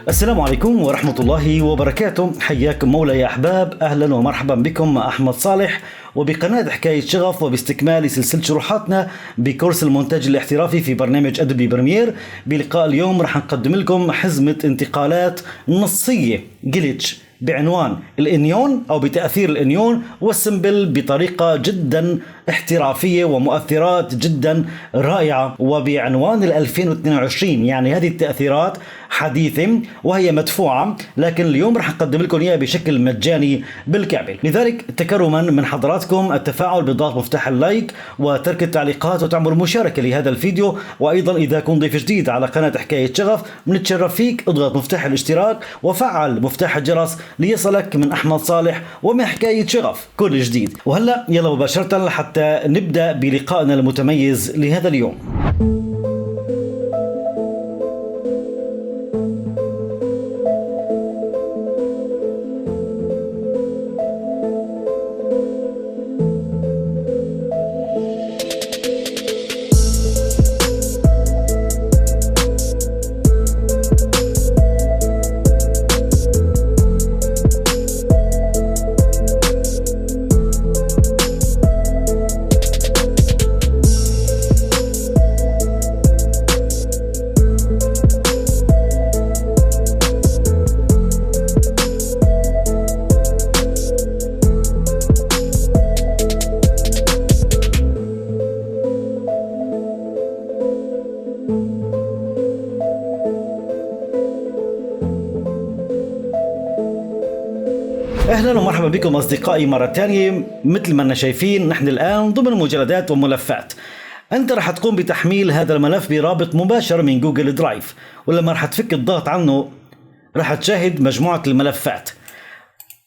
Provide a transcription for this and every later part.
السلام عليكم ورحمة الله وبركاته. حياكم مولاي يا أحباب، أهلا ومرحبا بكم مع أحمد صالح وبقناة حكاية شغف وباستكمال سلسلة شروحاتنا بكورس المونتاج الاحترافي في برنامج أدوبي بريمير. بلقاء اليوم رح نقدم لكم حزمة انتقالات نصية جليتش بعنوان الانيون او بتأثير الانيون والسمبل بطريقة جدا احترافية ومؤثرات جدا رائعة وبعنوان 2022. يعني هذه التأثيرات حديثة وهي مدفوعة، لكن اليوم رح نقدم لكم اياها بشكل مجاني بالكامل. لذلك تكرما من حضراتكم التفاعل بضغط مفتاح اللايك وترك التعليقات وتعمل مشاركة لهذا الفيديو. وايضا اذا كنت ضيف جديد على قناة حكاية شغف بنتشرف فيك، اضغط مفتاح الاشتراك وفعل مفتاح الجرس ليصلك من أحمد صالح ومن حكاية شغف كل جديد. وهلأ يلا مباشرة حتى نبدأ بلقائنا المتميز لهذا اليوم. أهلا ومرحبا بكم أصدقائي مرة تانية. مثل ما شايفين نحن الآن ضمن مجلدات وملفات. أنت رح تقوم بتحميل هذا الملف برابط مباشر من جوجل درايف، ولما رح تفك الضغط عنه رح تشاهد مجموعة الملفات.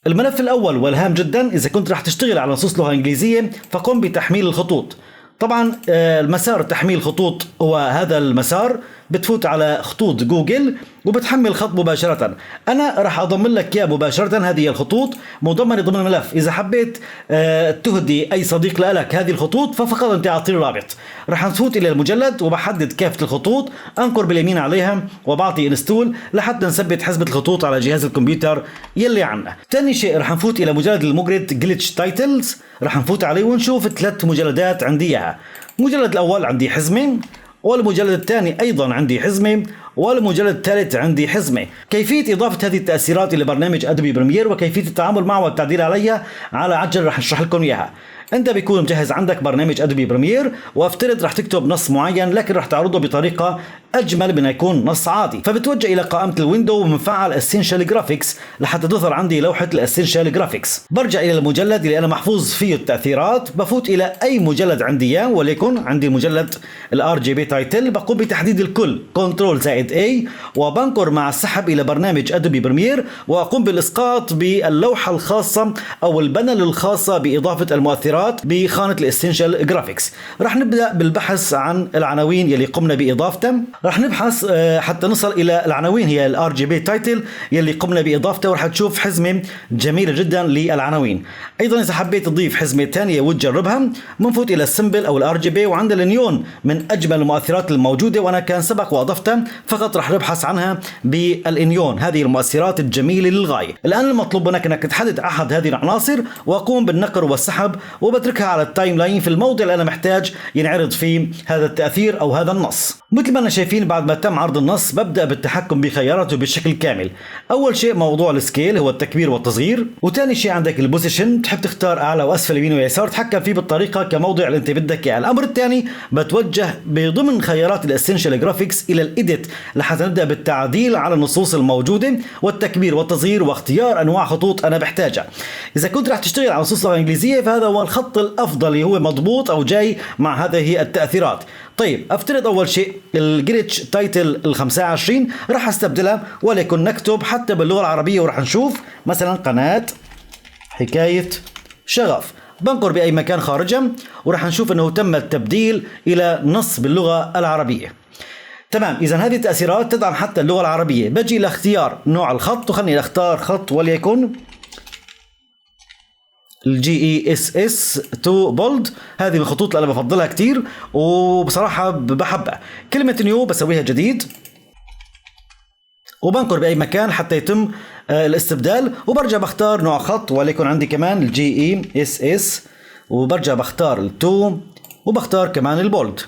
الملف الأول والهام جدا، إذا كنت رح تشتغل على نصوص لغة إنجليزية فقم بتحميل الخطوط. طبعا المسار تحميل خطوط هو هذا المسار، بتفوت على خطوط جوجل وبتحمل خط مباشرة. أنا راح أضمن لك إياه مباشرة، هذه الخطوط مضمنة ضمن الملف. إذا حبيت تهدي أي صديق لك هذه الخطوط ففقط أنت أعطيه الرابط. راح نفوت إلى المجلد وبحدد كافة الخطوط، أنقر باليمين عليها وبعطي انستول لحتى نثبت حزمة الخطوط على جهاز الكمبيوتر يلي عنا. ثاني شيء راح نفوت إلى مجلد المجرد جليتش تايتلز، راح نفوت عليه ونشوف 3 مجلدات عندي إياها. المجلد الأول عندي حزمة، والمجلد الثاني أيضا عندي حزمة، والمجلد الثالث عندي حزمة. كيفية إضافة هذه التأثيرات إلى برنامج أدوبي بريمير وكيفية التعامل معه والتعديل عليها على عجل رح نشرح لكم إياها. أنت بيكون مجهز عندك برنامج أدوبي بريمير، وافترض رح تكتب نص معين لكن رح تعرضه بطريقة أجمل من يكون نص عادي، فبتوجه إلى قائمة الويندو ومفعل Essential Graphics لحتى تظهر عندي لوحة Essential Graphics. برجع إلى المجلد اللي أنا محفوظ فيه التأثيرات، بفوت إلى أي مجلد عندي وليكن عندي مجلد RGB تايتل، بقوم بتحديد الكل Ctrl+A وبنقر مع السحب إلى برنامج أدوبي بريمير، وأقوم بالإسقاط باللوحة الخاصة أو البانل الخاصة بإضافة المؤثرات بخانة الاسينشال جرافيكس. رح نبدأ بالبحث عن العناوين يلي قمنا بإضافتها. رح نبحث حتى نصل إلى العناوين هي RGB تايتل يلي قمنا بإضافته، ورح تشوف حزمة جميلة جدا للعناوين. أيضا إذا حبيت تضيف حزمة ثانية وتجربها بنفوت إلى السمبل أو RGB، وعند النيون من أجمل المؤثرات الموجودة، وأنا كان سبق وأضفتها، فقط رح نبحث عنها بالانيون. هذه المؤثرات الجميلة للغاية. الآن المطلوب منك أنك تحدد أحد هذه العناصر وأقوم بالنقر والسحب، وبتركها على التايم لاين في الموضع اللي أنا محتاج ينعرض فيه هذا التأثير أو هذا النص. مثل ما شايفين بعد ما تم عرض النص ببدأ بالتحكم بخياراته بشكل كامل. أول شيء موضوع السكيل هو التكبير والتصغير، وثاني شيء عندك البوزيشن، تحب تختار أعلى وأسفل يمين ويسار تحكم فيه بالطريقة كموضع اللي أنت بدك إياه. الأمر الثاني بتوجه بضمن خيارات الاسينشال جرافيكس إلى الإيديت لحتى نبدأ بالتعديل على النصوص الموجودة والتكبير والتصغير واختيار أنواع خطوط أنا بحتاجها. إذا كنت راح تشتغل على نصوص لغة إنجليزية فهذا هو الخط الأفضل اللي هو مضبوط أو جاي مع هذه التأثيرات. طيب افترض اول شيء الجليتش تايتل ال 25 راح استبدلها، ولكن نكتب حتى باللغه العربيه وراح نشوف مثلا قناه حكايه شغف. بنقر باي مكان خارجها وراح نشوف انه تم التبديل الى نص باللغه العربيه. تمام، اذا هذه التاثيرات تدعم حتى اللغه العربيه. بجي لاختيار نوع الخط وخلني اختار خط وليكن GESS 2 بولد. هذه من الخطوط اللي انا بفضلها كتير وبصراحه بحبها. كلمه نيو بسويها جديد وبنقر باي مكان حتى يتم الاستبدال، وبرجع بختار نوع خط وليكن عندي كمان GESS وبرجع بختار ال2 وبختار كمان البولد.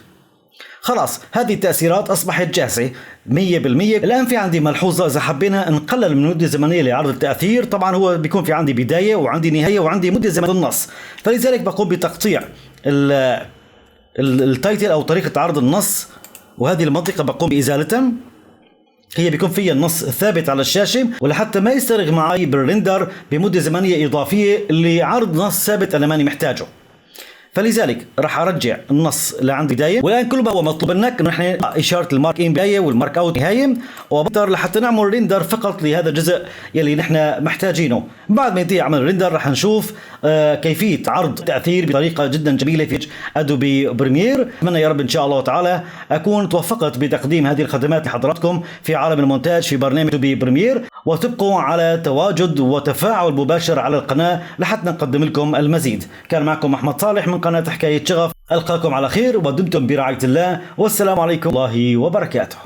خلاص هذه التأثيرات أصبحت جاهزة 100%. الآن في عندي ملحوظة، إذا حبينا نقلل من المدة الزمنية لعرض التأثير، طبعا هو بيكون في عندي بداية وعندي نهاية وعندي مدة زمنية النص، فلذلك بقوم بتقطيع التايتل أو طريقة عرض النص، وهذه المنطقة بقوم بإزالتها. هي بيكون فيها النص ثابت على الشاشة، ولحتى ما يسترغ معي بالريندر بمدة زمنية إضافية لعرض نص ثابت أنا ماني محتاجه. فلذلك راح ارجع النص لعند بدايه، والان كل ما هو مطلوب منك انه نحن اشاره المارك ان بدايه والمارك اوت نهايه، وبقدر لحتى نعمل ريندر فقط لهذا الجزء يلي نحن محتاجينه. بعد ما ينتهي عمل ريندر راح نشوف كيفيه عرض تاثير بطريقه جدا جميله في ادوبي بريمير. اتمنى يا رب ان شاء الله تعالى اكون توفقت بتقديم هذه الخدمات لحضراتكم في عالم المونتاج في برنامج ادوبي بريمير، وتبقوا على تواجد وتفاعل مباشر على القناه لحتى نقدم لكم المزيد. كان معكم احمد صالح من قناة حكاية شغف، ألقاكم على خير ودمتم برعاية الله، والسلام عليكم ورحمة الله وبركاته.